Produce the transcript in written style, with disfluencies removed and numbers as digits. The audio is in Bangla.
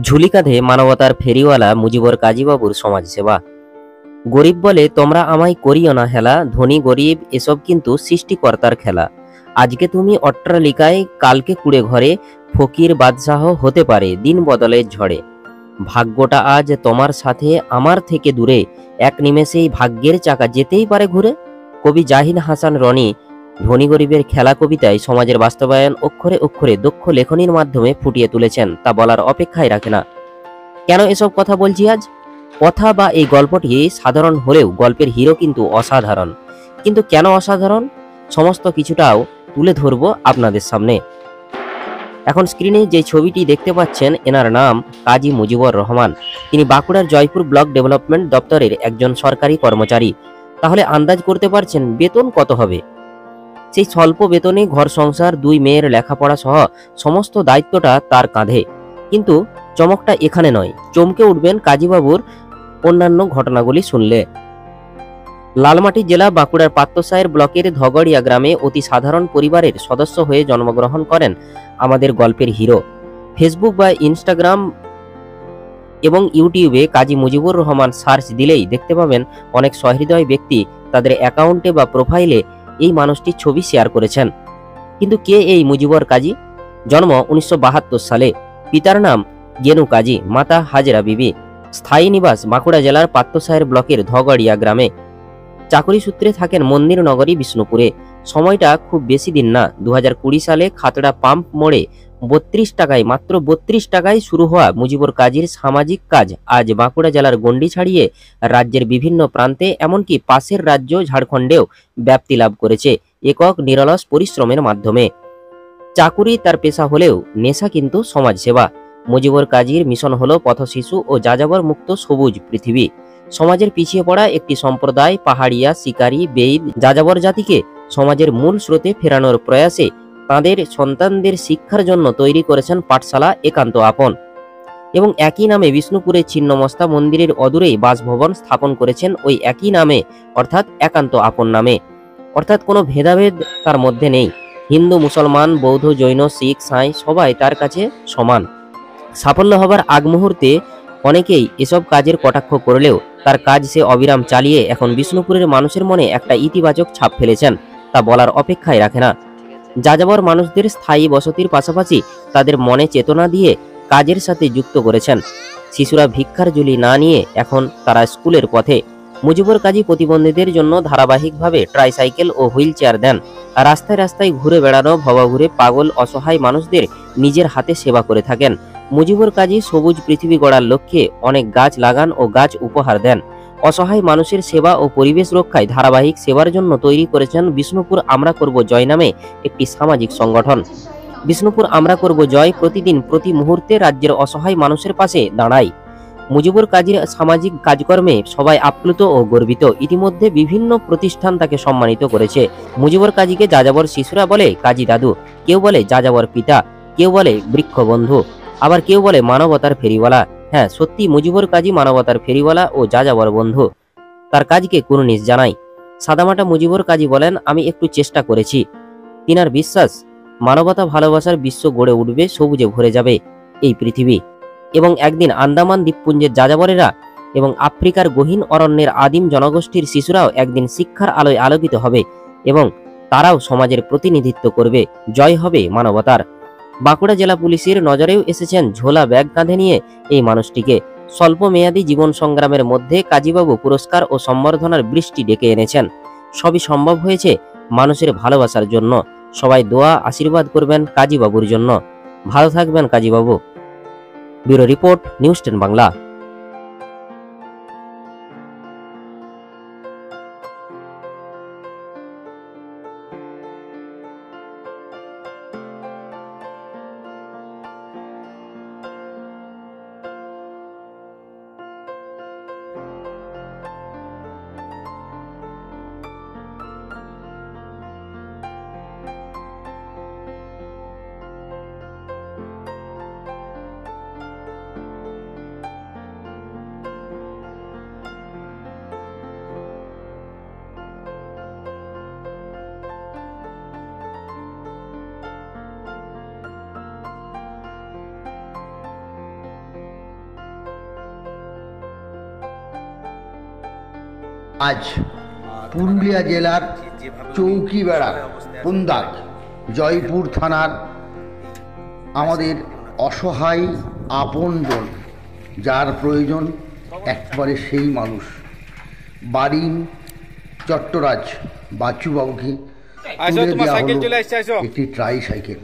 ঝুলি কাঁধে মানবতার ফেরিওয়ালা মুজিবর কাজীবাবুর সমাজসেবা। গরিব বলে তোমরা আমায় করিও না হেলা, ধনী গরিব এসব কিন্তু সৃষ্টিকর্তার খেলা। আজকে তুমি অট্টালিকায়, কালকে কুড়ে ঘরে, ফকির বাদশাহ হতে পারে দিন বদলের ঝড়ে। ভাগ্যটা আজ তোমার সাথে আমার থেকে দূরে, এক নিমেষেই ভাগ্যের চাকা যেতেই পারে ঘুরে। কবি জাহিদ হাসান রনি ধনী গরিবের খেলা কবিতায় সমাজের বাস্তবায়ন অক্ষরে অক্ষরে দক্ষ লেখনীর মাধ্যমে ফুটিয়ে তুলেছেন, তা বলার অপেক্ষায় রাখে না। কেন এসব কথা বলছি আজ? কথা বা এই গল্পটি সাধারণ হলেও গল্পের হিরো কিন্তু অসাধারণ। কিন্তু কেন অসাধারণ, সমস্ত কিছুটাও তুলে ধরবো আপনাদের সামনে। এখন স্ক্রিনে যে ছবিটি দেখতে পাচ্ছেন, এনার নাম কাজী মুজিবুর রহমান। তিনি বাঁকুড়ার জয়পুর ব্লক ডেভেলপমেন্ট দপ্তরের একজন সরকারি কর্মচারী। তাহলে আন্দাজ করতে পারছেন বেতন কত হবে। সেই স্বল্প বেতনে ঘর সংসার, দুই মেয়ের লেখাপড়া সহ সমস্ত দায়িত্বটা তার কাঁধে। কিন্তু চমকটা এখানে নয়, চমকে উঠবেন কাজীবাবুর অন্যান্য ঘটনাগুলি শুনলে। লালমাটি জেলা বাঁকুড়ার পাত্রসায়ের ব্লকের ধগড়িয়া গ্রামে অতি সাধারণ পরিবারের সদস্য হয়ে জন্মগ্রহণ করেন আমাদের গল্পের হিরো। ফেসবুক বা ইনস্টাগ্রাম এবং ইউটিউবে কাজী মুজিবুর রহমান সার্চ দিলেই দেখতে পাবেন অনেক সহৃদয় ব্যক্তি তাদের অ্যাকাউন্টে বা প্রোফাইলে এই মানুষটির ছবি শেয়ার করেছেন। কিন্তু কে এই মুজিবর কাজী? জন্ম 1972 সালে। পিতার নাম গেনু কাজী, মাতা হাজরা বিবি। স্থায়ী নিবাস বাঁকুড়া জেলার পাত্রসায়ের ব্লকের ধগড়িয়া গ্রামে। চাকরি সূত্রে থাকেন মন্দির নগরী বিষ্ণুপুরে। সময়টা খুব বেশি দিন না, 2020 সালে খাতড়া পাম্প মোড়ে 32 টাকায়, মাত্র 32 টাকায় শুরু হওয়া মুজিবুর কাজীর সামাজিক কাজ আজ বাঁকুড়া জেলার গণ্ডি ছাড়িয়ে রাজ্যের বিভিন্ন প্রান্তে, এমনকি পাশের রাজ্য ঝাড়খণ্ডেও ব্যাপ্তি লাভ করেছে একক নিরলস পরিশ্রমের মাধ্যমে। চাকুরি তার পেশা হলেও নেশা কিন্তু সমাজসেবা। মুজিবুর কাজীর মিশন হলো পথশিশু ও যাযাবর মুক্ত সবুজ পৃথিবী। সমাজের পিছিয়ে পড়া একটি সম্প্রদায়, পাহাড়িয়া, শিকারী, বেইদ, যাযাবর জাতিকে সমাজের মূল স্রোতে ফেরানোর প্রয়াসে তাঁদের সন্তানদের শিক্ষার জন্য তৈরি করেছেন পাঠশালা একান্ত আপন। এবং একই নামে বিষ্ণুপুরে ছিন্নমস্তা মন্দিরের অদূরেই বাসভবন স্থাপন করেছেন ওই একই নামে, অর্থাৎ একান্ত আপন নামে। অর্থাৎ কোনো ভেদাভেদ তার মধ্যে নেই। হিন্দু, মুসলমান, বৌদ্ধ, জৈন, শিখ, সাঁই সবাই তার কাছে সমান। সাফল্য হবার আগ মুহূর্তে অনেকেই এসব কাজের কটাক্ষ করলেও তার কাজ সে অবিরাম চালিয়ে এখন বিষ্ণুপুরের মানুষের মনে একটা ইতিবাচক ছাপ ফেলেছেন, তা বলার অপেক্ষায় রাখে না। যাযাবর মানুষদের স্থায়ী বসতির পাশাপাশি তাদের মনে চেতনা দিয়ে কাজের সাথে যুক্ত করেছেন। শিশুরা ভিক্ষার ঝুলি না নিয়ে এখন তারা স্কুলের পথে। মুজিবুর কাজী প্রতিবন্ধীদের জন্য ধারাবাহিকভাবে ট্রাইসাইকেল ও হুইল চেয়ার দেন। রাস্তায় রাস্তায় ঘুরে বেড়ানো ভবঘুরে পাগল অসহায় মানুষদের নিজের হাতে সেবা করে থাকেন। মুজিবুর কাজী সবুজ পৃথিবী গড়ার লক্ষ্যে অনেক গাছ লাগান ও গাছ উপহার দেন। অসহায় মানুষের সেবা ও পরিবেশ রক্ষায় ধারাবাহিক সেবার জন্য তৈরি করেছেন বিষ্ণুপুর আমরা করব জয় নামে একটি সামাজিক সংগঠন। বিষ্ণুপুর আমরা করব জয় প্রতিদিন প্রতি মুহূর্তে রাজ্যের অসহায় মানুষের পাশে দাঁড়ায়। মুজিবুর কাজীর সামাজিক কাজকর্মে সবাই আপ্লুত ও গর্বিত। ইতিমধ্যে বিভিন্ন প্রতিষ্ঠান তাকে সম্মানিত করেছে। মুজিবুর কাজীকে যাযাবর শিশুরা বলে কাজী দাদু, কেউ বলে যাযাবর পিতা, কেউ বলে বৃক্ষ বন্ধু, আবার কেউ বলে মানবতার ফেরিওয়ালা। হ্যাঁ, সত্যি মুজিবুর কাজী মানবতার ফেরিওয়ালা ও যাযাবর বন্ধু। তার কাজকে কুর্নিশ জানাই। সাদামাটা মুজিবুর কাজী বলেন, আমি একটু চেষ্টা করেছি। তিনার বিশ্বাস, মানবতা ভালোবাসার বিশ্ব গড়ে উঠবে, সবুজে ভরে যাবে এই পৃথিবী। এবং একদিন আন্দামান দ্বীপপুঞ্জের যাযাবরেরা এবং আফ্রিকার গহীন অরণ্যের আদিম জনগোষ্ঠীর শিশুরাও একদিন শিক্ষার আলোয় আলোকিত হবে এবং তারাও সমাজের প্রতিনিধিত্ব করবে। জয় হবে মানবতার। বাঁকুড়া জেলা পুলিশের নজরেও এসেছেন ঝোলা ব্যাগ কাঁধে নিয়ে এই মানুষটিকে। স্বল্প মেয়াদী জীবন সংগ্রামের মধ্যে কাজীবাবু পুরস্কার ও সম্বর্ধনার বৃষ্টি ডেকে এনেছেন। সবই সম্ভব হয়েছে মানুষের ভালোবাসার জন্য। সবাই দোয়া আশীর্বাদ করবেন কাজীবাবুর জন্য। ভালো থাকবেন কাজীবাবু। Bureau report, news 10 Bangla. আজ পুরুলিয়া জেলার চৌকিবেড়া কুন্দাক জয়পুর থানার আমাদের অসহায় আপনজন, যার প্রয়োজন একবারে সেই মানুষ, বারিন চট্টরাজ বাচুবাবুকে তুলে দেওয়া হলো একটি ট্রাইসাইকেল।